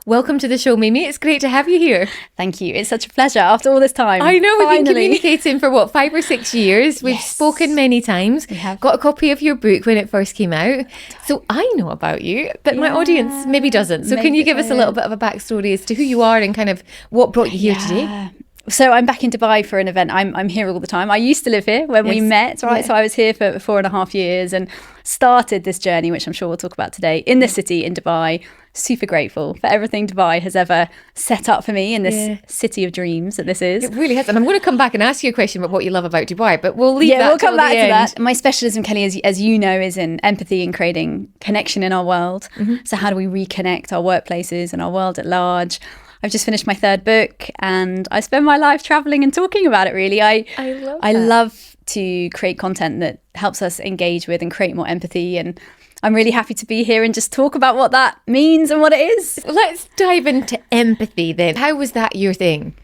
welcome to the show, Mimi. It's great to have you here. Thank you. It's such a pleasure after all this time. Thank you. It's such a pleasure after all this time. I know, we've Finally. been communicating for 5 or 6 years. We've spoken many times. We have. Got a copy of your book when it first came out. So I know about you, but my audience maybe doesn't. So can you give us a little bit of a backstory as to who you are and kind of what brought you here today? So I'm back in Dubai for an event. I'm here all the time. I used to live here when we met, right? Yeah. So I was here for 4.5 years and started this journey, which I'm sure we'll talk about today, in this city, in Dubai. Super grateful for everything Dubai has ever set up for me in this city of dreams that this is. It really has. And I'm going to come back and ask you a question about what you love about Dubai, but we'll leave that we'll come back to end. that. My specialism, Kelly, as you know, is in empathy and creating connection in our world. Mm-hmm. So how do we reconnect our workplaces and our world at large? I've just finished my 3rd book and I spend my life traveling and talking about it, really. I love to create content that helps us engage with and create more empathy, and I'm really happy to be here and just talk about what that means and what it is. Let's dive into empathy then. How was that your thing?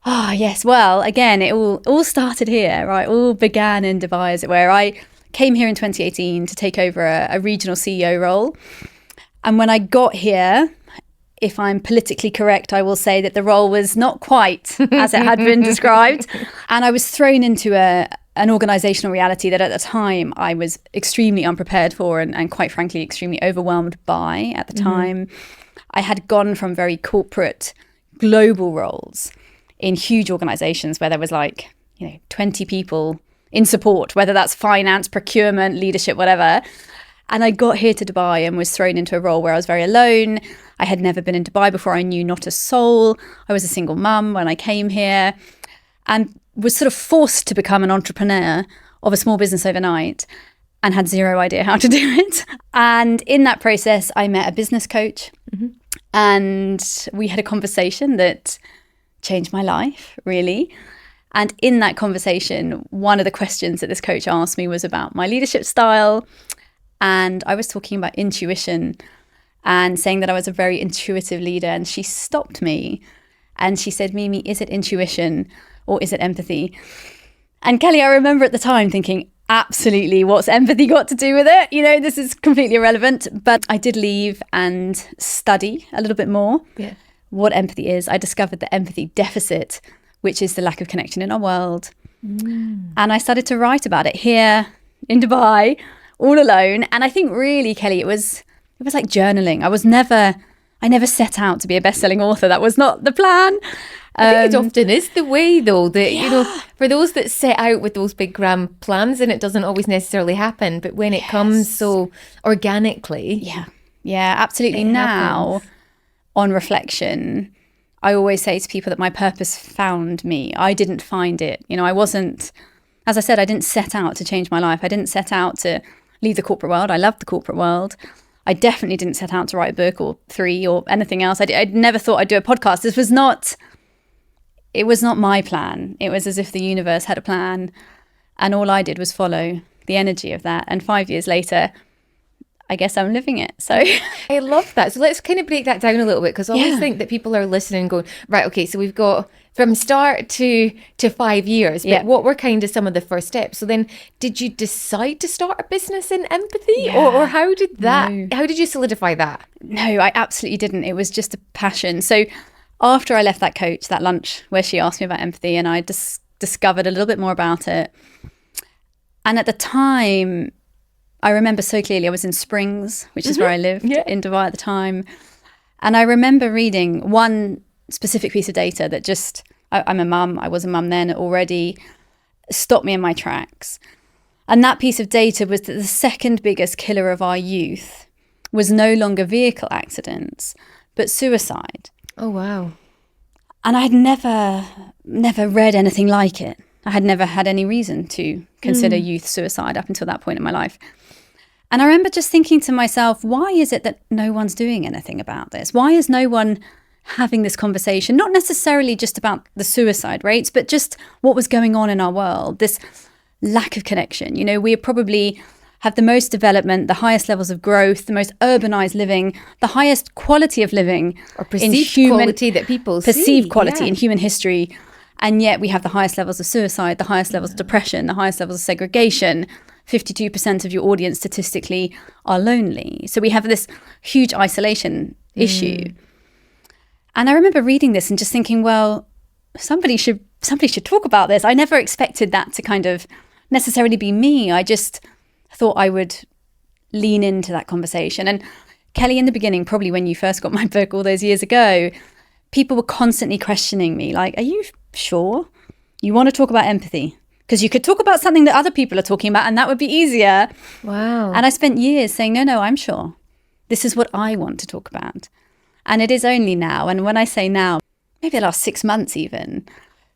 Oh, yes. Well, again, it all started here, right? All began in Dubai, as it were. I came here in 2018 to take over a regional CEO role. And when I got here, if I'm politically correct, I will say that the role was not quite as it had been described. And I was thrown into an organisational reality that at the time I was extremely unprepared for and quite frankly, extremely overwhelmed by at the time. I had gone from very corporate global roles in huge organisations where there was 20 people in support, whether that's finance, procurement, leadership, whatever. And I got here to Dubai and was thrown into a role where I was very alone. I had never been in Dubai before. I knew not a soul. I was a single mum when I came here and was sort of forced to become an entrepreneur of a small business overnight and had zero idea how to do it. And in that process, I met a business coach and we had a conversation that changed my life, really. And in that conversation, one of the questions that this coach asked me was about my leadership style. And I was talking about intuition and saying that I was a very intuitive leader. And she stopped me and she said, Mimi, is it intuition or is it empathy? And Kelly, I remember at the time thinking, absolutely, what's empathy got to do with it? You know, this is completely irrelevant. But I did leave and study a little bit more what empathy is. I discovered the empathy deficit, which is the lack of connection in our world. And I started to write about it here in Dubai, all alone. And I think really, Kelly, it was like journaling. I never set out to be a best-selling author. That was not the plan. I think it often is the way, though, that, you know, for those that set out with those big grand plans, and it doesn't always necessarily happen, but when it comes so organically. Yeah, absolutely. Now, on reflection, I always say to people that my purpose found me. I didn't find it. You know, I wasn't, as I said, I didn't set out to change my life. I didn't set out to leave the corporate world. I loved the corporate world. I definitely didn't set out to write a book or 3 or anything else. I'd never thought I'd do a podcast. It was not my plan. It was as if the universe had a plan and all I did was follow the energy of that. And 5 years later, I guess I'm living it. So I love that. So let's kind of break that down a little bit, because I always think that people are listening and going, right, okay, so we've got from start to 5 years, but what were kind of some of the first steps? So then did you decide to start a business in empathy or how did that, how did you solidify that? No, I absolutely didn't. It was just a passion. So after I left that coach, that lunch where she asked me about empathy, and I discovered a little bit more about it. And at the time, I remember so clearly, I was in Springs, which is where I lived in Dubai at the time. And I remember reading one specific piece of data that just, I'm a mum, I was a mum then already, stopped me in my tracks. And that piece of data was that the second biggest killer of our youth was no longer vehicle accidents, but suicide. Oh, wow. And I had never read anything like it. I had never had any reason to consider youth suicide up until that point in my life. And I remember just thinking to myself, why is it that no one's doing anything about this? Why is no one having this conversation? Not necessarily just about the suicide rates, but just what was going on in our world, this lack of connection. You know, we probably have the most development, the highest levels of growth, the most urbanized living, the highest quality of living. Or perceived quality that people see. Perceived quality in human history. And yet we have the highest levels of suicide, the highest levels of depression, the highest levels of segregation. 52% of your audience statistically are lonely. So we have this huge isolation issue. And I remember reading this and just thinking, well, somebody should talk about this. I never expected that to kind of necessarily be me. I just thought I would lean into that conversation. And Kelly, in the beginning, probably when you first got my book all those years ago, people were constantly questioning me, like, are you sure you want to talk about empathy? Because you could talk about something that other people are talking about and that would be easier. Wow. And I spent years saying, no, I'm sure. This is what I want to talk about. And it is only now, and when I say now, maybe the last 6 months even,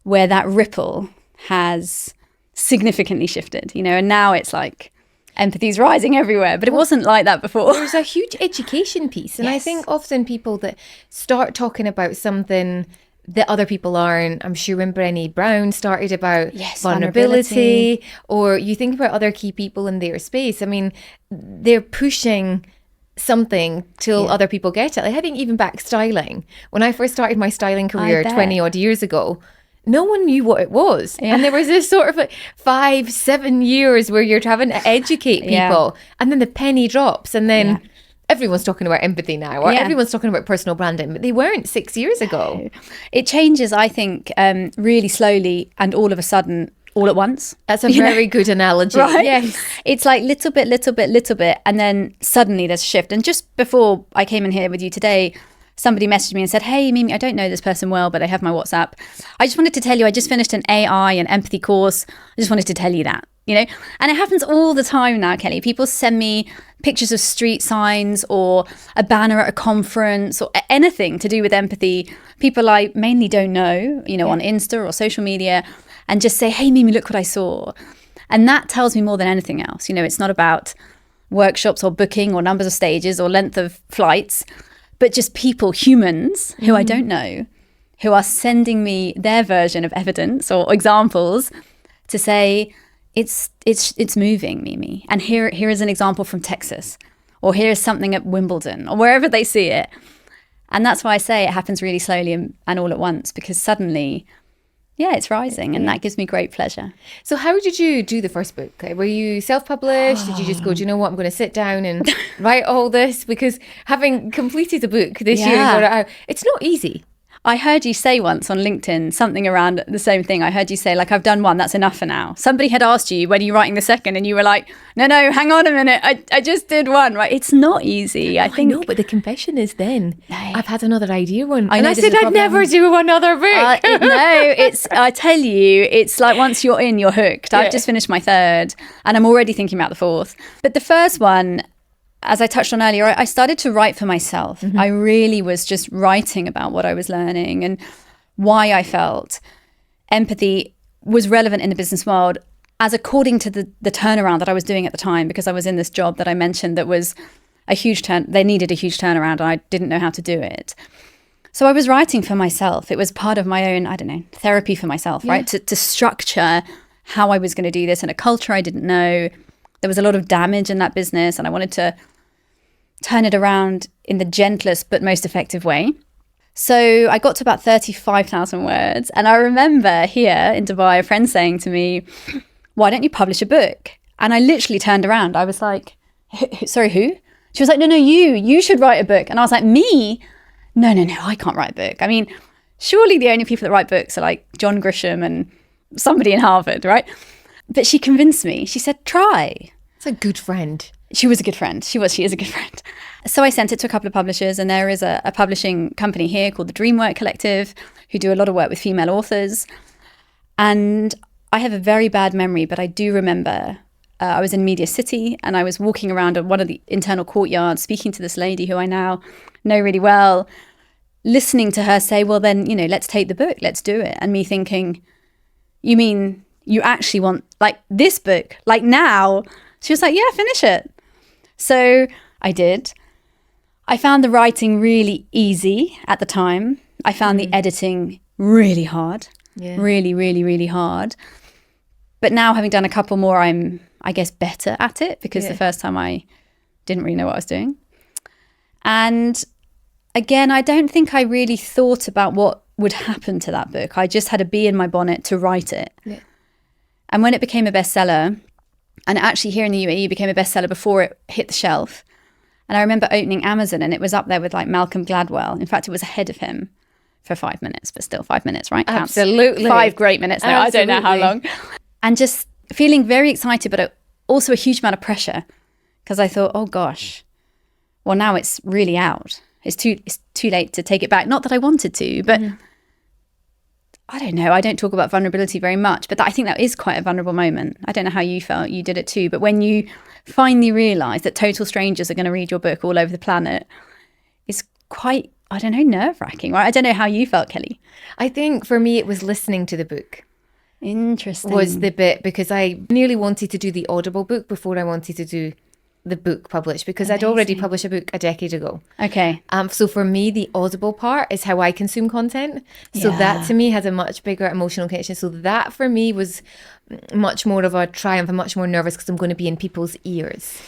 where that ripple has significantly shifted, and now it's like empathy's rising everywhere, but it wasn't like that before. There's a huge education piece. And I think often people that start talking about something that other people aren't, I'm sure when Brené Brown started about vulnerability, or you think about other key people in their space, I mean, they're pushing something till other people get it. Like, I think even back styling, when I first started my styling career 20 odd years ago, no one knew what it was. And there was this sort of like 5-7 years where you're having to educate people, and then the penny drops, and then everyone's talking about empathy now, or everyone's talking about personal branding, but they weren't 6 years ago. It changes, I think, really slowly and all of a sudden, all at once. That's a very good analogy. Right? Yes. It's like little bit, and then suddenly there's a shift. And just before I came in here with you today, somebody messaged me and said, hey, Mimi, I don't know this person well, but I have my WhatsApp. I just wanted to tell you, I just finished an AI and empathy course. I just wanted to tell you that, And it happens all the time now, Kelly. People send me pictures of street signs or a banner at a conference or anything to do with empathy. People I mainly don't know, on Insta or social media, and just say, hey, Mimi, look what I saw. And that tells me more than anything else. It's not about workshops or booking or numbers of stages or length of flights, but just people, humans who I don't know, who are sending me their version of evidence or examples to say, it's moving, Mimi. And here is an example from Texas, or here is something at Wimbledon, or wherever they see it. And that's why I say it happens really slowly and all at once, because suddenly, it's rising, and that gives me great pleasure. So how did you do the first book? Were you self-published? Did you just go, do you know what, I'm going to sit down and write all this? Because having completed a book this year and got it out, it's not easy. I heard you say once on LinkedIn something around the same thing. I heard you say, like, I've done one, that's enough for now. Somebody had asked you, when are you writing the second? And you were like, no, hang on a minute. I just did one, right? It's not easy. I know, but the confession is then, I've had another idea one. I said I'd never do another book. I tell you, it's like once you're in, you're hooked. I've just finished my third and I'm already thinking about the fourth. But the first one, as I touched on earlier, I started to write for myself. I really was just writing about what I was learning and why I felt empathy was relevant in the business world as according to the turnaround that I was doing at the time, because I was in this job that I mentioned that was a huge they needed a huge turnaround and I didn't know how to do it. So I was writing for myself. It was part of my own, therapy for myself, right? To structure how I was going to do this in a culture I didn't know. There was a lot of damage in that business and I wanted to turn it around in the gentlest but most effective way. So I got to about 35,000 words. And I remember here in Dubai, a friend saying to me, why don't you publish a book? And I literally turned around. I was like, sorry, who? She was like, no, you should write a book. And I was like, me? No, I can't write a book. I mean, surely the only people that write books are like John Grisham and somebody in Harvard, right? But she convinced me. She said, try. It's a good friend. She was a good friend. She is a good friend. So I sent it to a couple of publishers, and there is a publishing company here called the Dreamwork Collective who do a lot of work with female authors. And I have a very bad memory, but I do remember I was in Media City and I was walking around at one of the internal courtyards speaking to this lady who I now know really well, listening to her say, well, then, let's take the book, let's do it. And me thinking, you mean you actually want like this book, like now? She was like, yeah, finish it. So I did. I found the writing really easy at the time. I found the editing really hard, really, really, really hard. But now having done a couple more, I'm, I guess, better at it because the first time I didn't really know what I was doing. And again, I don't think I really thought about what would happen to that book. I just had a bee in my bonnet to write it. Yeah. And when it became a bestseller, and actually here in the UAE became a bestseller before it hit the shelf. And I remember opening Amazon and it was up there with like Malcolm Gladwell. In fact, it was ahead of him. for 5 minutes, but still 5 minutes, right? Counts. Absolutely. 5 great minutes now. Absolutely. I don't know how long. And just feeling very excited, but also a huge amount of pressure, because I thought, oh gosh, well, now it's really out. It's too late to take it back. Not that I wanted to, but I don't know. I don't talk about vulnerability very much, but I think that is quite a vulnerable moment. I don't know how you felt. You did it too. But when you finally realise that total strangers are going to read your book all over the planet, it's quite, I don't know, nerve-wracking, right? I don't know how you felt, Kelly. I think for me, it was listening to the book. Interesting. Was the bit, because I nearly wanted to do the Audible book before I wanted to do the book published, because I'd already published a book a decade ago. Okay. So for me, the Audible part is how I consume content. So that to me has a much bigger emotional connection. So that for me was much more of a triumph. I'm much more nervous because I'm going to be in people's ears.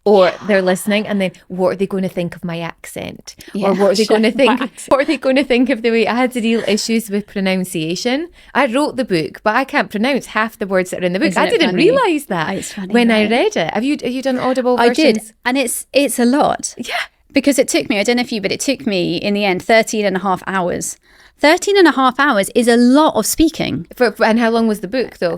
Or they're listening, and then what are they going to think of my accent? Or what are they going to think? What are they going to think of the way I had real issues with pronunciation? I wrote the book, but I can't pronounce half the words that are in the book. I didn't realise that when I read it. Have you done Audible versions? I did, and it's a lot. Yeah. Because it took me, I don't know if you, but it took me in the end 13 and a half hours. 13 and a half hours is a lot of speaking. And how long was the book though?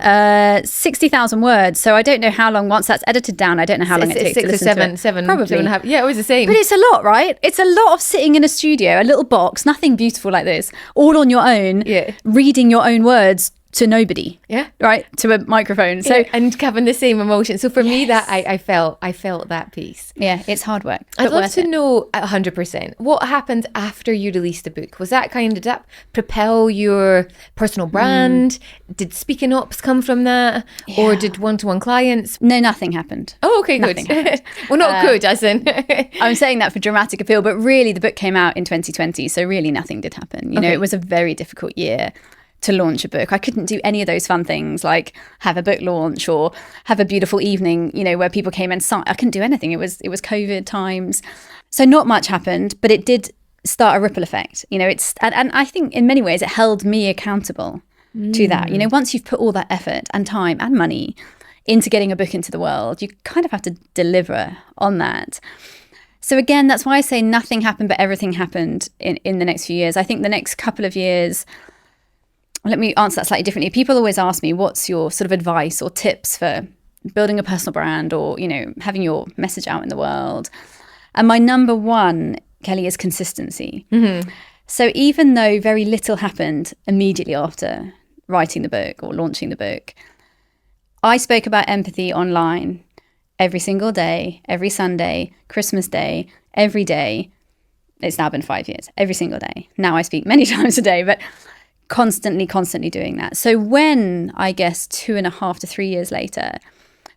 60,000 words. So I don't know how long, once that's edited down, I don't know how long it takes to listen to it. Seven, probably. 2.5. Yeah, it was the same. But it's a lot, right? It's a lot of sitting in a studio, a little box, nothing beautiful like this, all on your own, reading your own words to nobody. Yeah. Right? To a microphone. So and having the same emotion. So for me, that I felt that piece. Yeah, it's hard work. I'd love to know 100% what happened after you released the book. Was that did that propel your personal brand? Did speaking ops come from that? Yeah. Or did one-to-one clients? No, nothing happened. Oh, okay, good. Well, not good, as in. I'm saying that for dramatic appeal, but really the book came out in 2020. So really nothing did happen. You know, it was a very difficult year to launch a book. I couldn't do any of those fun things like have a book launch or have a beautiful evening, you know, where people came and saw. I couldn't do anything. It was COVID times. So not much happened, but it did start a ripple effect. You know, and I think in many ways it held me accountable to that. You know, once you've put all that effort and time and money into getting a book into the world, you kind of have to deliver on that. So again, that's why I say nothing happened, but everything happened in the next few years. I think the next couple of years, let me answer that slightly differently. People always ask me, what's your sort of advice or tips for building a personal brand or, you know, having your message out in the world? And my number one, Kelly, is consistency. Mm-hmm. So even though very little happened immediately after writing the book or launching the book, I spoke about empathy online every single day, every Sunday, Christmas Day, every day. It's now been 5 years, every single day. Now I speak many times a day, but constantly doing that. So when, I guess, 2.5 to 3 years later,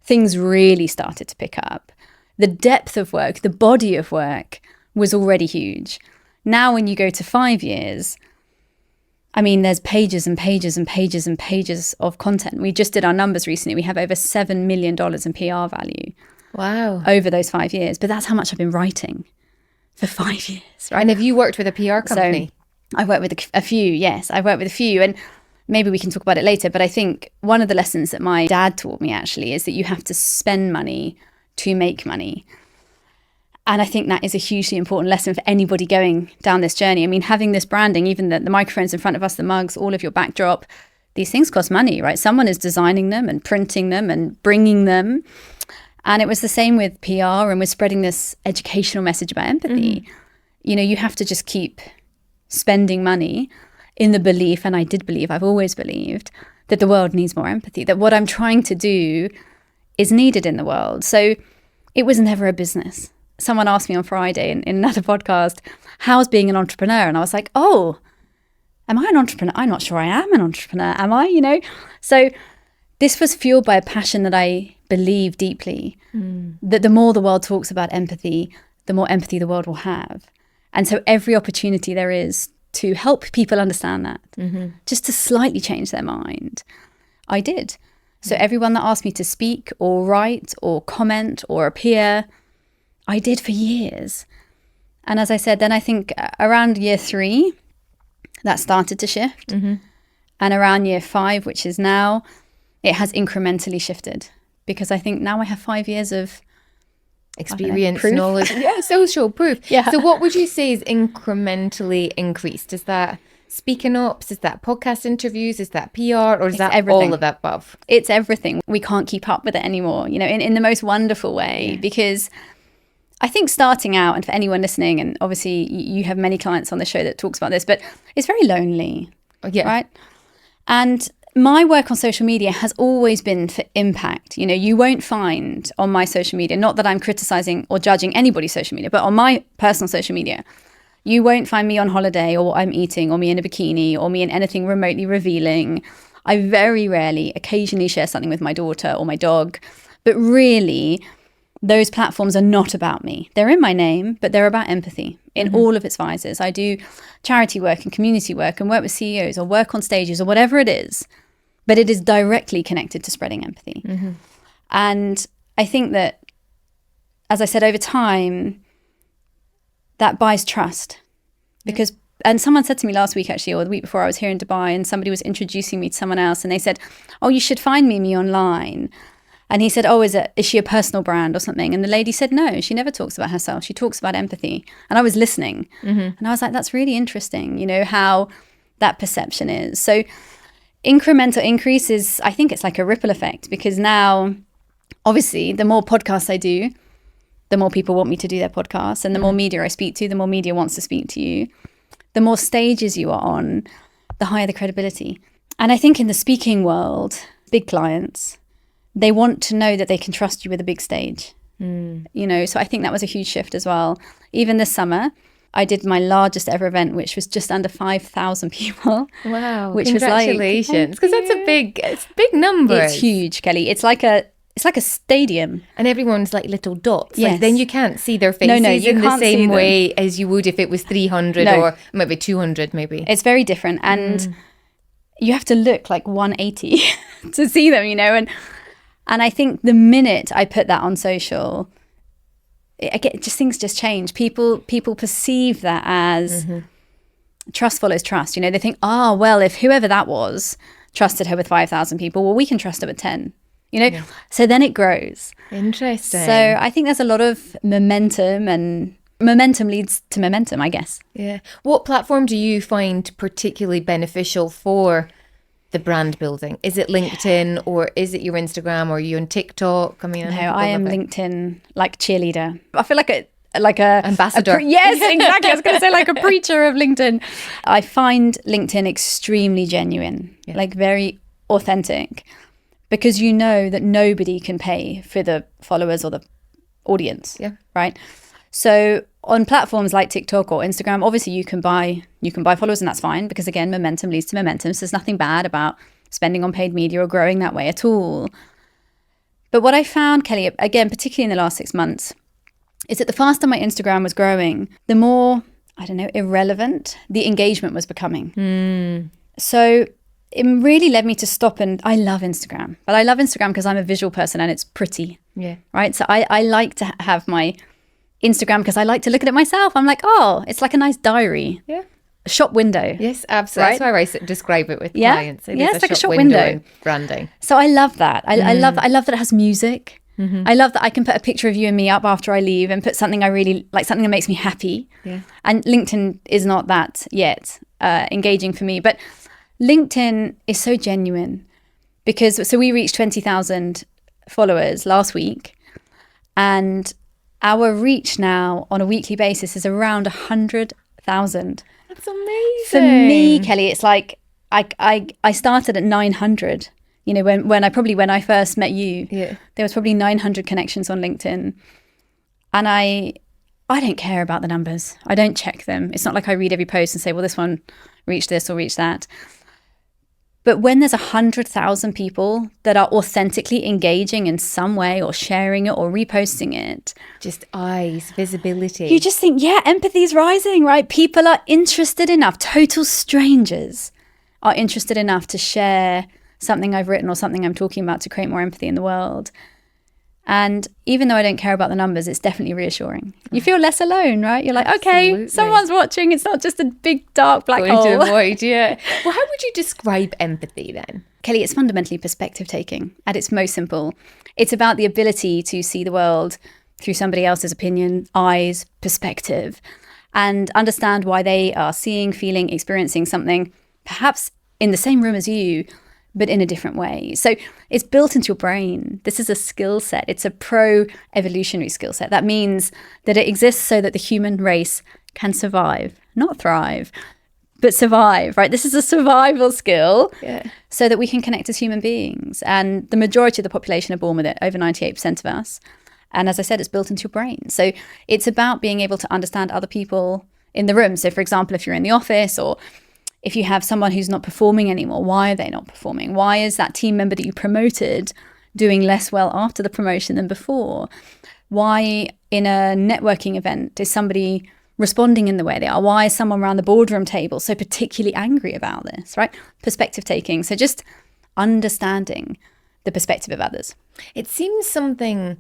things really started to pick up, the depth of work, the body of work was already huge. Now when you go to 5 years, I mean, there's pages and pages and pages and pages of content. We just did our numbers recently. We have over $7 million in PR value. Wow. Over those 5 years. But that's how much I've been writing for 5 years, right? And have you worked with a PR company? So, I've worked with a few, yes. I've worked with a few, and maybe we can talk about it later. But I think one of the lessons that my dad taught me actually is that you have to spend money to make money. And I think that is a hugely important lesson for anybody going down this journey. I mean, having this branding, even the microphones in front of us, the mugs, all of your backdrop, these things cost money, right? Someone is designing them and printing them and bringing them. And it was the same with PR and with spreading this educational message about empathy. Mm-hmm. You know, you have to just keep spending money in the belief, and I did believe, I've always believed, that the world needs more empathy, that what I'm trying to do is needed in the world. So it was never a business. Someone asked me on Friday in another podcast, how's being an entrepreneur? And I was like, oh, am I an entrepreneur? I'm not sure I am an entrepreneur, am I? You know? So this was fueled by a passion that I believe deeply, that the more the world talks about empathy, the more empathy the world will have. And so every opportunity there is to help people understand that, just to slightly change their mind, I did. So everyone that asked me to speak or write or comment or appear, I did for years. And as I said, then I think around year 3, that started to shift. Mm-hmm. And around year 5, which is now, it has incrementally shifted. Because I think now I have 5 years of experience, knowledge, social proof. Yeah. So what would you say is incrementally increased? Is that speaking ops? Is that podcast interviews? Is that PR? Or is that everything. all of that above? It's everything. We can't keep up with it anymore, in the most wonderful way, because I think starting out, and for anyone listening, and obviously you have many clients on the show that talks about this, but it's very lonely, right? And my work on social media has always been for impact. You won't find on my social media, not that I'm criticizing or judging anybody's social media, but on my personal social media, you won't find me on holiday or what I'm eating or me in a bikini or me in anything remotely revealing. I very rarely, occasionally share something with my daughter or my dog, but really those platforms are not about me. They're in my name, but they're about empathy in all of its vices. I do charity work and community work and work with CEOs or work on stages or whatever it is, but it is directly connected to spreading empathy. And I think that, as I said, over time, that buys trust. Because, and someone said to me last week, actually, or the week before, I was here in Dubai, and somebody was introducing me to someone else, and they said, oh, you should find Mimi online. And he said, oh, is she a personal brand or something? And the lady said, no, she never talks about herself. She talks about empathy. And I was listening. And I was like, that's really interesting, how that perception is. So incremental increase is, I think it's like a ripple effect, because now, obviously, the more podcasts I do, the more people want me to do their podcasts. And the more media I speak to, the more media wants to speak to you. The more stages you are on, the higher the credibility. And I think in the speaking world, big clients, they want to know that they can trust you with a big stage. So I think that was a huge shift as well. Even this summer, I did my largest ever event, which was just under 5,000 people. Wow! Which congratulations, because that's a big number. It's huge, Kelly. It's like a stadium, and everyone's like little dots. Yes. Like, then you can't see their faces in the same way as you would if it was 300 or maybe 200. Maybe it's very different, and you have to look like 180 to see them. And I think the minute I put that on social, things just change. People perceive that as trust follows trust. They think, well, if whoever that was trusted her with 5,000 people, well, we can trust her with 10. So then it grows. Interesting. So I think there's a lot of momentum, and momentum leads to momentum, I guess. Yeah. What platform do you find particularly beneficial for the brand building? Is it LinkedIn or is it your Instagram, or are you on TikTok? I am LinkedIn like cheerleader. I feel like a ambassador. Yes, exactly. I was going to say like a preacher of LinkedIn. I find LinkedIn extremely genuine, like very authentic, because you know that nobody can pay for the followers or the audience. Yeah. Right. So on platforms like TikTok or Instagram, obviously you can buy followers, and that's fine, because again, momentum leads to momentum. So there's nothing bad about spending on paid media or growing that way at all. But what I found, Kelly, again, particularly in the last 6 months, is that the faster my Instagram was growing, the more, irrelevant the engagement was becoming. So it really led me to stop. And I love Instagram, but I love Instagram because I'm a visual person and it's pretty. Yeah. Right. So I like to have my Instagram because I like to look at it myself. I'm like, oh, it's like a nice diary. Yeah. A shop window. Yes, absolutely. Right? That's how I describe it with clients. It's like a shop window and branding. So I love that. I love that it has music. I love that I can put a picture of you and me up after I leave and put something I really like, something that makes me happy. Yeah. And LinkedIn is not that yet engaging for me. But LinkedIn is so genuine because we reached 20,000 followers last week, and our reach now on a weekly basis is around 100,000. That's amazing. For me, Kelly, it's like I started at 900. You know, when I first met you, there was probably 900 connections on LinkedIn, and I don't care about the numbers. I don't check them. It's not like I read every post and say, well, this one reached this or reached that. But when there's 100,000 people that are authentically engaging in some way or sharing it or reposting it. Just eyes, visibility. You just think, empathy is rising, right? People are interested enough. Total strangers are interested enough to share something I've written or something I'm talking about to create more empathy in the world. And even though I don't care about the numbers, it's definitely reassuring. You feel less alone, right? You're like, okay, someone's watching. It's not just a big dark black hole. Going to the void, yeah. Well, how would you describe empathy then? Kelly, it's fundamentally perspective taking at its most simple. It's about the ability to see the world through somebody else's opinion, eyes, perspective. and understand why they are seeing, feeling, experiencing something, perhaps in the same room as you, but in a different way. So it's built into your brain. This is a skill set. It's a pro-evolutionary skill set. That means that it exists so that the human race can survive, not thrive, but survive, right? This is a survival skill so that we can connect as human beings. And the majority of the population are born with it, over 98% of us. And as I said, it's built into your brain. So it's about being able to understand other people in the room. So for example, if you're in the office, or if you have someone who's not performing anymore, why are they not performing? Why is that team member that you promoted doing less well after the promotion than before? Why in a networking event is somebody responding in the way they are? Why is someone around the boardroom table so particularly angry about this, right? Perspective taking. So just understanding the perspective of others. It seems something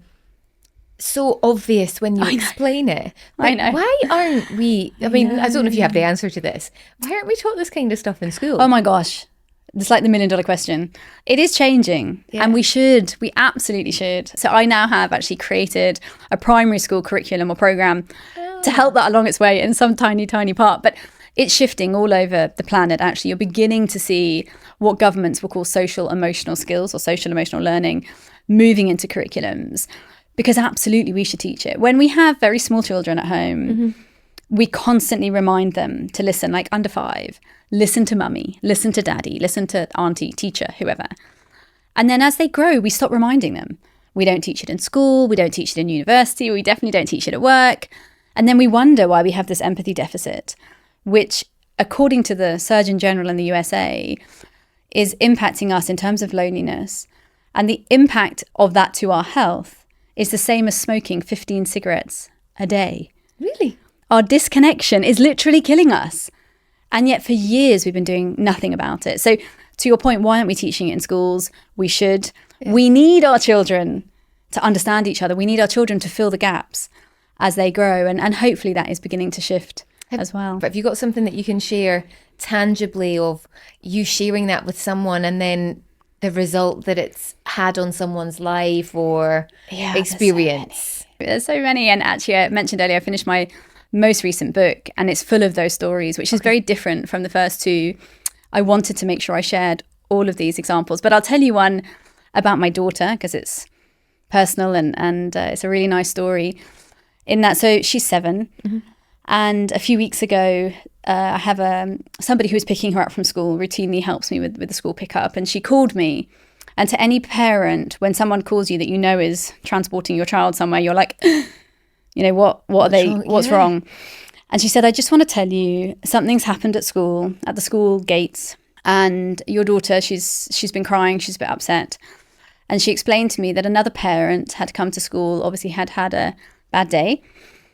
so obvious when you explain it. I know. Why aren't we, I mean, I don't know if you have the answer to this. Why aren't we taught this kind of stuff in school? Oh my gosh. It's like the $1 million question. It is changing, and we absolutely should. So I now have actually created a primary school curriculum or program to help that along its way in some tiny, tiny part. But it's shifting all over the planet, actually. You're beginning to see what governments will call social emotional skills or social emotional learning moving into curriculums. Because absolutely we should teach it. When we have very small children at home, we constantly remind them to listen, like under 5, listen to mummy, listen to daddy, listen to auntie, teacher, whoever. And then as they grow, we stop reminding them. We don't teach it in school, we don't teach it in university, we definitely don't teach it at work. And then we wonder why we have this empathy deficit, which according to the Surgeon General in the USA, is impacting us in terms of loneliness. And the impact of that to our health is the same as smoking 15 cigarettes a day. Really? Our disconnection is literally killing us. And yet for years, we've been doing nothing about it. So to your point, why aren't we teaching it in schools? We should. Yeah. We need our children to understand each other. We need our children to fill the gaps as they grow. And hopefully that is beginning to shift as well. But have you got something that you can share tangibly of you sharing that with someone and then the result that it's had on someone's life or experience? There's so many. And actually, I mentioned earlier, I finished my most recent book and it's full of those stories, which is very different from the first two. I wanted to make sure I shared all of these examples. But I'll tell you one about my daughter because it's personal and it's a really nice story in that. So she's 7. And a few weeks ago, I have somebody who's picking her up from school routinely helps me with the school pickup. And she called me. And to any parent, when someone calls you that you know is transporting your child somewhere, you're like, you know, what's wrong? And she said, I just want to tell you something's happened at school, at the school gates. And your daughter, she's been crying. She's a bit upset. And she explained to me that another parent had come to school, obviously had a bad day.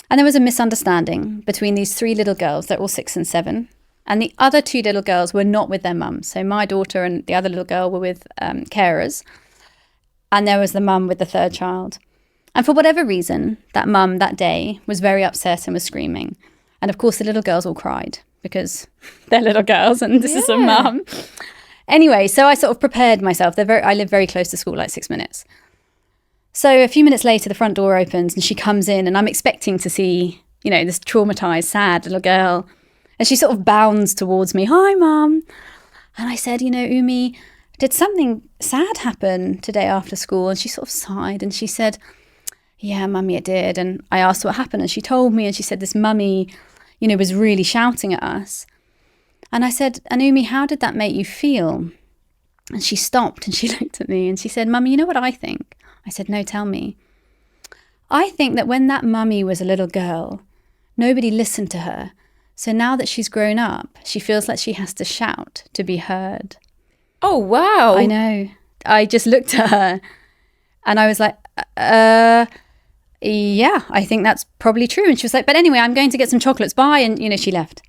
And there was a misunderstanding between these 3 little girls. They're all 6 and 7. And the other 2 little girls were not with their mums. So my daughter and the other little girl were with carers. And there was the mum with the 3rd child. And for whatever reason, that mum that day was very upset and was screaming. And of course, the little girls all cried because they're little girls and this is a mum. Anyway, so I sort of prepared myself. I live very close to school, like 6 minutes. So a few minutes later, the front door opens and she comes in and I'm expecting to see, you know, this traumatized, sad little girl. And she sort of bounds towards me. Hi, Mum. And I said, you know, Umi, did something sad happen today after school? And she sort of sighed and she said, yeah, Mummy, it did. And I asked what happened and she told me and she said this mummy, you know, was really shouting at us. And I said, and Umi, how did that make you feel? And she stopped and she looked at me and she said, Mummy, you know what I think? I said, no, tell me. I think that when that mummy was a little girl, nobody listened to her. So now that she's grown up, she feels like she has to shout to be heard. Oh, wow. I know. I just looked at her and I was like, yeah, I think that's probably true. And she was like, but anyway, I'm going to get some chocolates. Bye. And, you know, she left.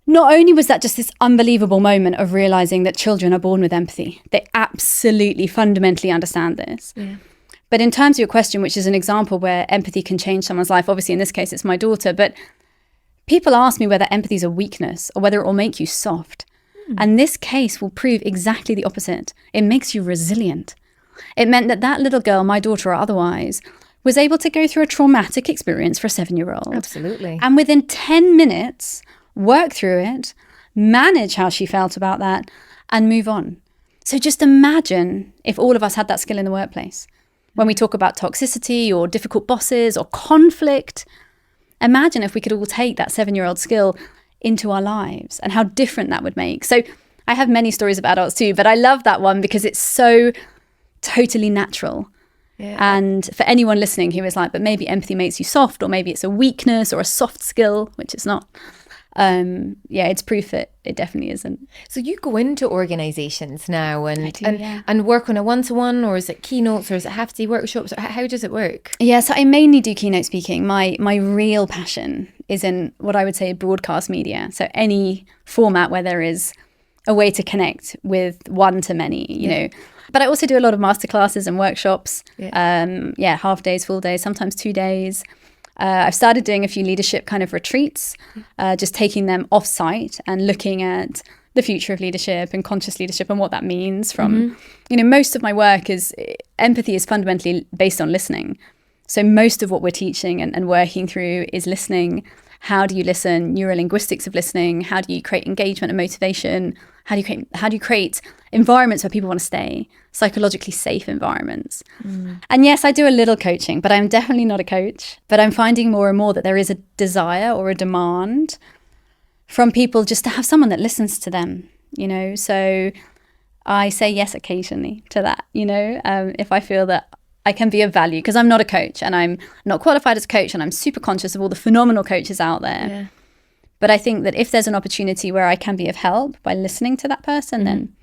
Not only was that just this unbelievable moment of realizing that children are born with empathy, they absolutely fundamentally understand this. Yeah. But in terms of your question, which is an example where empathy can change someone's life, obviously in this case, it's my daughter, but people ask me whether empathy is a weakness or whether it will make you soft. And this case will prove exactly the opposite. It makes you resilient. It meant that little girl, my daughter or otherwise, was able to go through a traumatic experience for a 7-year-old. Absolutely. And within 10 minutes, work through it, manage how she felt about that, and move on. So just imagine if all of us had that skill in the workplace. When we talk about toxicity or difficult bosses or conflict, imagine if we could all take that 7-year-old skill into our lives and how different that would make. So I have many stories of adults too, but I love that one because it's so totally natural. Yeah. And for anyone listening who is like, but maybe empathy makes you soft, or maybe it's a weakness or a soft skill, which it's not. It's proof that it definitely isn't. So you go into organisations now and work on a one-to-one, or is it keynotes, or is it half-day workshops? How does it work? Yeah, so I mainly do keynote speaking. My real passion is in what I would say broadcast media. So any format where there is a way to connect with one to many, you know. But I also do a lot of masterclasses and workshops. Half days, full days, sometimes 2 days. I've started doing a few leadership kind of retreats, just taking them off site and looking at the future of leadership and conscious leadership and what that means from, most of my work is empathy is fundamentally based on listening. So most of what we're teaching and working through is listening. How do you listen? Neurolinguistics of listening. How do you create engagement and motivation? How do you create environments where people want to stay? Psychologically safe environments. And yes, I do a little coaching, but I'm definitely not a coach. But I'm finding more and more that there is a desire or a demand from people just to have someone that listens to them, So I say yes occasionally to that, if I feel that I can be of value, because I'm not a coach and I'm not qualified as a coach, and I'm super conscious of all the phenomenal coaches out there. Yeah. But I think that if there's an opportunity where I can be of help by listening to that person, then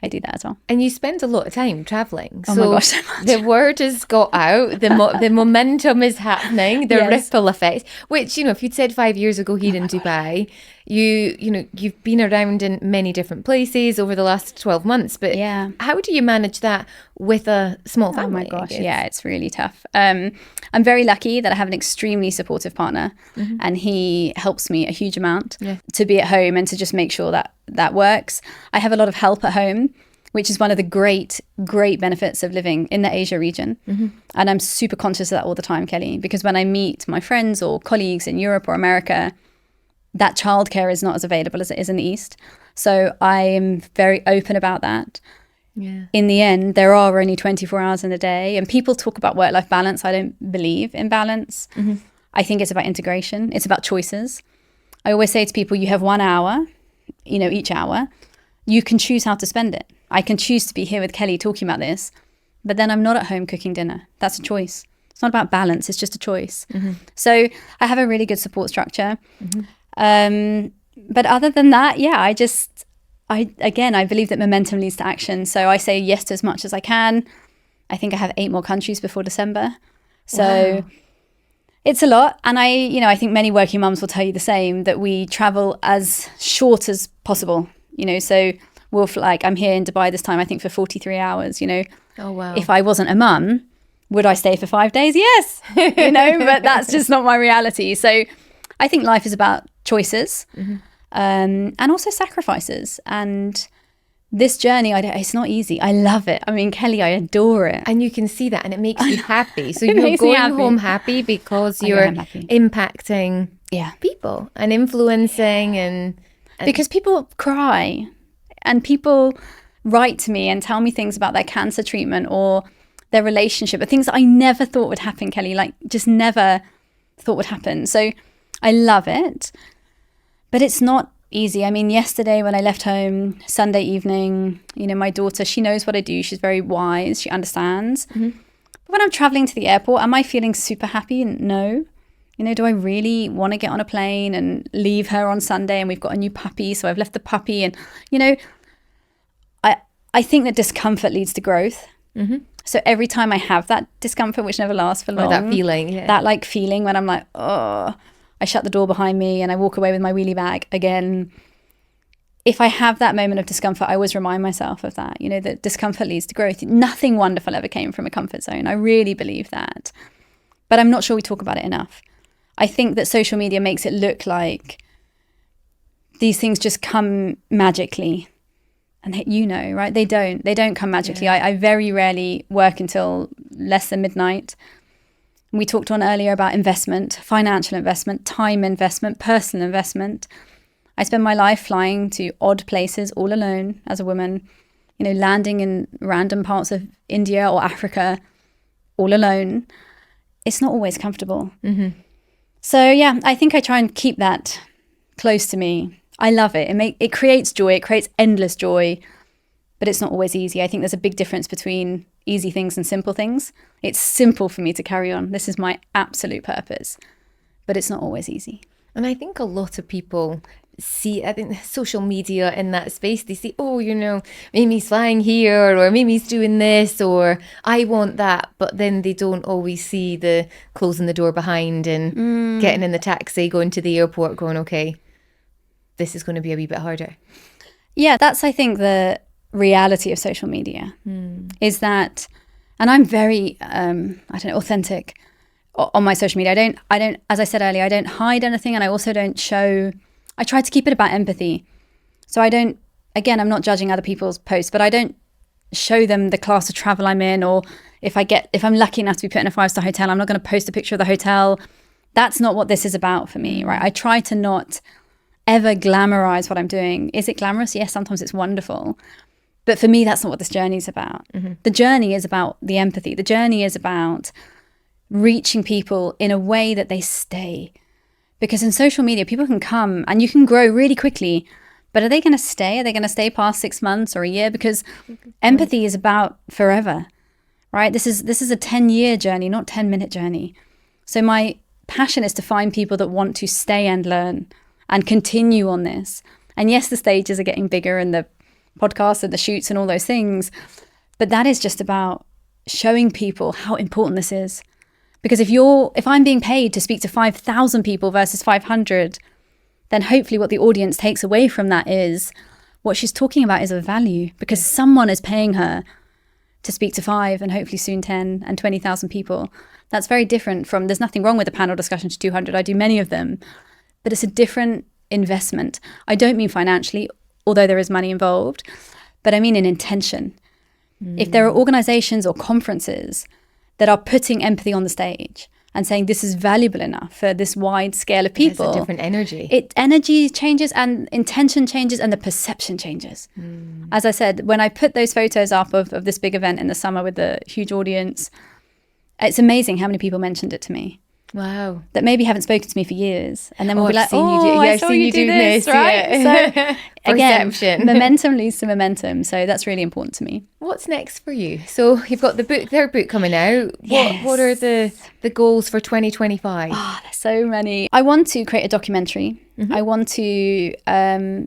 I do that as well. And you spend a lot of time traveling. Oh my gosh, so much. The word has got out, the momentum is happening, the ripple effect, which, if you'd said 5 years ago here in Dubai, you've been around in many different places over the last 12 months, but how do you manage that with a small family? Oh my gosh, it's really tough. I'm very lucky that I have an extremely supportive partner, and he helps me a huge amount to be at home and to just make sure that works. I have a lot of help at home, which is one of the great benefits of living in the Asia region. And I'm super conscious of that all the time, Kelly, because when I meet my friends or colleagues in Europe or America, that childcare is not as available as it is in the East. So I'm very open about that. Yeah. In the end, there are only 24 hours in a day, and people talk about work-life balance. I don't believe in balance. I think it's about integration. It's about choices. I always say to people, you have 1 hour, each hour. You can choose how to spend it. I can choose to be here with Kelly talking about this, but then I'm not at home cooking dinner. That's a choice. It's not about balance. It's just a choice. So I have a really good support structure. But other than that, I believe that momentum leads to action. So I say yes to as much as I can. I think I have 8 more countries before December. So it's a lot. And I think many working mums will tell you the same, that we travel as short as possible, so we'll I'm here in Dubai this time, I think for 43 hours, Oh, wow. If I wasn't a mum, would I stay for 5 days? Yes, but that's just not my reality. So I think life is about choices and also sacrifices. And this journey, it's not easy. I love it. I mean, Kelly, I adore it. And you can see that, and it makes you happy. So you're going home happy because you're impacting people and influencing and because people cry and people write to me and tell me things about their cancer treatment or their relationship, but things that I never thought would happen, Kelly, just never thought would happen. So I love it, but it's not easy. I mean, yesterday when I left home, Sunday evening, my daughter, she knows what I do. She's very wise. She understands. But when I'm traveling to the airport, am I feeling super happy? No. Do I really want to get on a plane and leave her on Sunday, and we've got a new puppy, so I've left the puppy, and, I think that discomfort leads to growth. So every time I have that discomfort, which never lasts for long, or that feeling, that feeling when I'm I shut the door behind me and I walk away with my wheelie bag again. If I have that moment of discomfort, I always remind myself of that, that discomfort leads to growth. Nothing wonderful ever came from a comfort zone. I really believe that. But I'm not sure we talk about it enough. I think that social media makes it look like these things just come magically. And right? They don't come magically. I very rarely work until less than midnight. We talked on earlier about investment, financial investment, time investment, personal investment. I spend my life flying to odd places all alone as a woman, landing in random parts of India or Africa all alone. It's not always comfortable. Mm-hmm. So yeah, I think I try and keep that close to me. I love it. It creates joy. It creates endless joy, but it's not always easy. I think there's a big difference between easy things and simple things. It's simple for me to carry on. This is my absolute purpose, but it's not always easy. And I think a lot of people see, I think, social media in that space. They see, oh, Mimi's flying here, or Mimi's doing this, or I want that. But then they don't always see the closing the door behind and getting in the taxi, going to the airport, going, okay, this is going to be a wee bit harder. Yeah, that's, I think, the reality of social media is that, and I'm very, authentic on my social media. I don't, as I said earlier, I don't hide anything, and I also don't show. I try to keep it about empathy. So I don't, again, I'm not judging other people's posts, but I don't show them the class of travel I'm in, or if I'm lucky enough to be put in a 5-star hotel, I'm not going to post a picture of the hotel. That's not what this is about for me, right? I try to not ever glamorize what I'm doing. Is it glamorous? Yes, sometimes it's wonderful. But for me, that's not what this journey is about. Mm-hmm. The journey is about the empathy. The journey is about reaching people in a way that they stay. Because in social media, people can come and you can grow really quickly, but are they going to stay? Are they going to stay past 6 months or a year? Because empathy is about forever, right? This is a 10-year journey, not 10-minute journey. So my passion is to find people that want to stay and learn and continue on this. And yes, the stages are getting bigger and the podcasts and the shoots and all those things, but that is just about showing people how important this is. Because if I'm being paid to speak to 5,000 people versus 500, then hopefully what the audience takes away from that is what she's talking about is of value, because someone is paying her to speak to 5 and hopefully soon 10 and 20,000 people. That's very different from, there's nothing wrong with a panel discussion to 200. I do many of them, but it's a different investment. I don't mean financially, although there is money involved, but I mean in intention. If there are organizations or conferences that are putting empathy on the stage and saying this is valuable enough for this wide scale of people. It's a different energy. Energy changes and intention changes and the perception changes. As I said, when I put those photos up of this big event in the summer with the huge audience, it's amazing how many people mentioned it to me. Wow. That maybe haven't spoken to me for years. And then we'll be like, I've seen you do this, right? Yeah. So again, momentum leads to momentum. So that's really important to me. What's next for you? So you've got their book coming out. Yes. What are the goals for 2025? There's so many. I want to create a documentary. Mm-hmm. I want to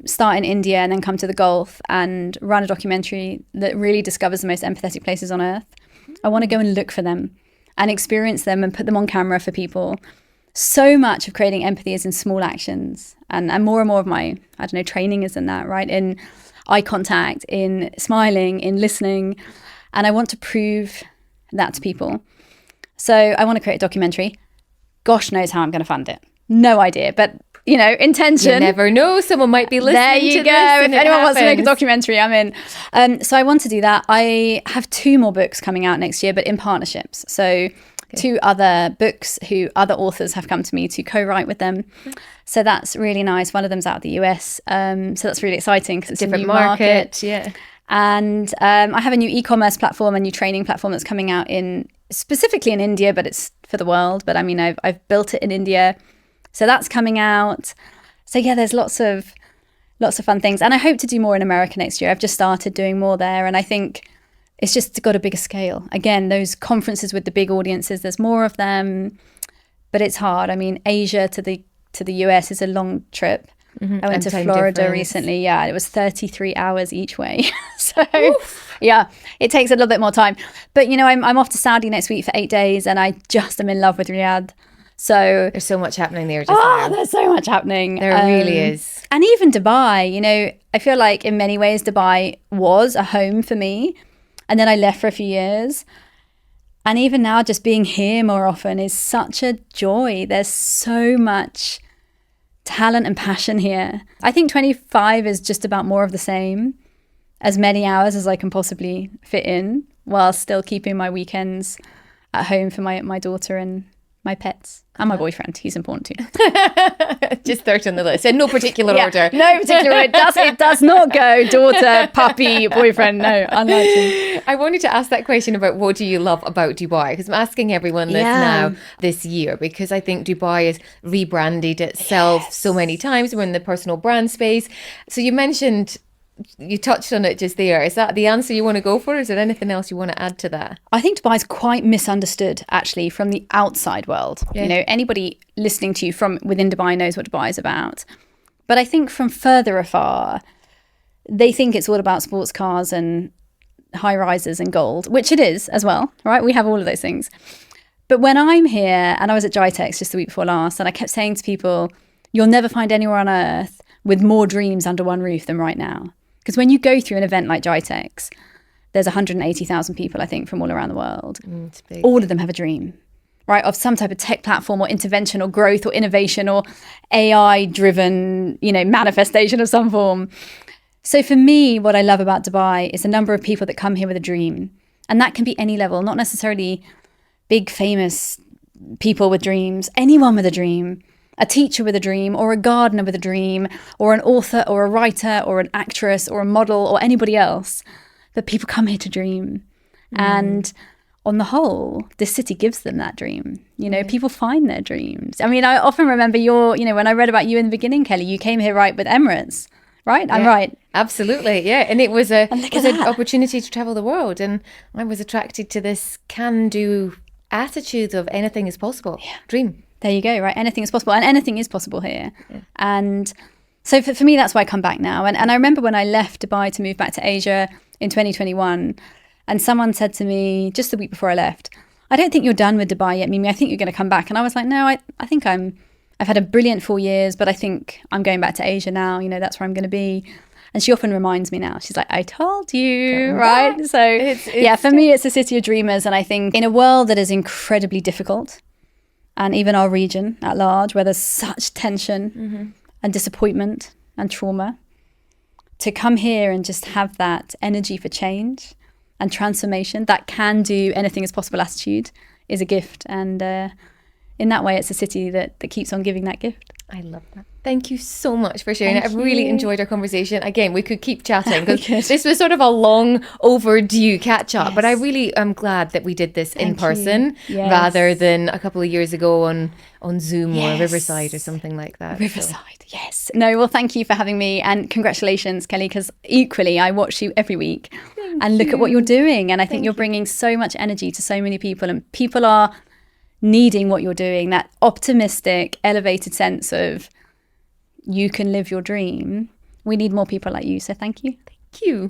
start in India and then come to the Gulf and run a documentary that really discovers the most empathetic places on earth. I want to go and look for them and experience them and put them on camera for people. So much of creating empathy is in small actions. And more and more of my, training is in that, right? In eye contact, in smiling, in listening. And I want to prove that to people. So I want to create a documentary. Gosh knows how I'm going to fund it. No idea. But, intention. You never know. Someone might be listening there you to go. this. If anyone wants to make a documentary, I'm in. So I want to do that. I have 2 more books coming out next year, but in partnerships. So 2 other books who other authors have come to me to co-write with them. So that's really nice. One of them's out of the US. So that's really exciting because it's different a new market. Yeah. And I have a new e-commerce platform, a new training platform that's coming out specifically in India, but it's for the world. But I've built it in India. So that's coming out. So yeah, there's lots of fun things. And I hope to do more in America next year. I've just started doing more there. And I think it's just got a bigger scale. Again, those conferences with the big audiences, there's more of them, but it's hard. Asia to the US is a long trip. Mm-hmm. I went to Florida recently. Yeah, it was 33 hours each way. So yeah, it takes a little bit more time. But I'm off to Saudi next week for 8 days, and I just am in love with Riyadh. So there's so much happening there just now. There's so much happening. There really is. And even Dubai, I feel like in many ways Dubai was a home for me. And then I left for a few years. And even now, just being here more often is such a joy. There's so much talent and passion here. I think 25 is just about more of the same, as many hours as I can possibly fit in, while still keeping my weekends at home for my daughter and my pets, and my boyfriend. He's important too. Just third on the list, in no particular order. No particular order. It does not go daughter, puppy, boyfriend. No, unlikely. I wanted to ask that question about what do you love about Dubai? Because I'm asking everyone this now this year, because I think Dubai has rebranded itself so many times. We're in the personal brand space. So you touched on it just there. Is that the answer you want to go for? Is there anything else you want to add to that? I think Dubai is quite misunderstood, actually, from the outside world. Yeah. You know, anybody listening to you from within Dubai knows what Dubai is about. But I think from further afar, they think it's all about sports cars and high rises and gold, which it is as well, right? We have all of those things. But when I'm here, and I was at GITEX just the week before last, and I kept saying to people, you'll never find anywhere on earth with more dreams under one roof than right now. Because when you go through an event like GITEX, there's 180,000 people, I think, from all around the world. All of them have a dream, right, of some type of tech platform or intervention or growth or innovation or AI-driven, manifestation of some form. So for me, what I love about Dubai is the number of people that come here with a dream. And that can be any level, not necessarily big, famous people with dreams, anyone with a dream. A teacher with a dream, or a gardener with a dream, or an author or a writer or an actress or a model or anybody else. But people come here to dream. And on the whole, this city gives them that dream. People find their dreams. I mean, I often remember when I read about you in the beginning, Kelly, you came here with Emirates, right? Yeah, I'm right. Absolutely, yeah. And it was an opportunity to travel the world. And I was attracted to this can-do attitude of anything is possible. Yeah. Dream. There you go, right? Anything is possible. And anything is possible here. Yeah. And so for me, that's why I come back now. And I remember when I left Dubai to move back to Asia in 2021, and someone said to me just the week before I left, I don't think you're done with Dubai yet, Mimi. I think you're going to come back. And I was like, no, I think I've had a brilliant 4 years, but I think I'm going back to Asia now. That's where I'm going to be. And she often reminds me now. She's like, I told you, right? Back. So it's for me, it's a city of dreamers. And I think in a world that is incredibly difficult, and even our region at large, where there's such tension and disappointment and trauma, to come here and just have that energy for change and transformation, that can do anything is possible attitude, is a gift. And in that way, it's a city that keeps on giving that gift. I love that. Thank you so much for sharing. I've really enjoyed our conversation. Again, we could keep chatting because this was sort of a long overdue catch up, but I really am glad that we did this in person rather than a couple of years ago on Zoom or Riverside or something like that. Riverside, yes. No, well, thank you for having me, and congratulations, Kelly, because equally I watch you every week and look at what you're doing, and I think you're bringing so much energy to so many people, and people are needing what you're doing, that optimistic, elevated sense of you can live your dream. We need more people like you. So thank you. Thank you.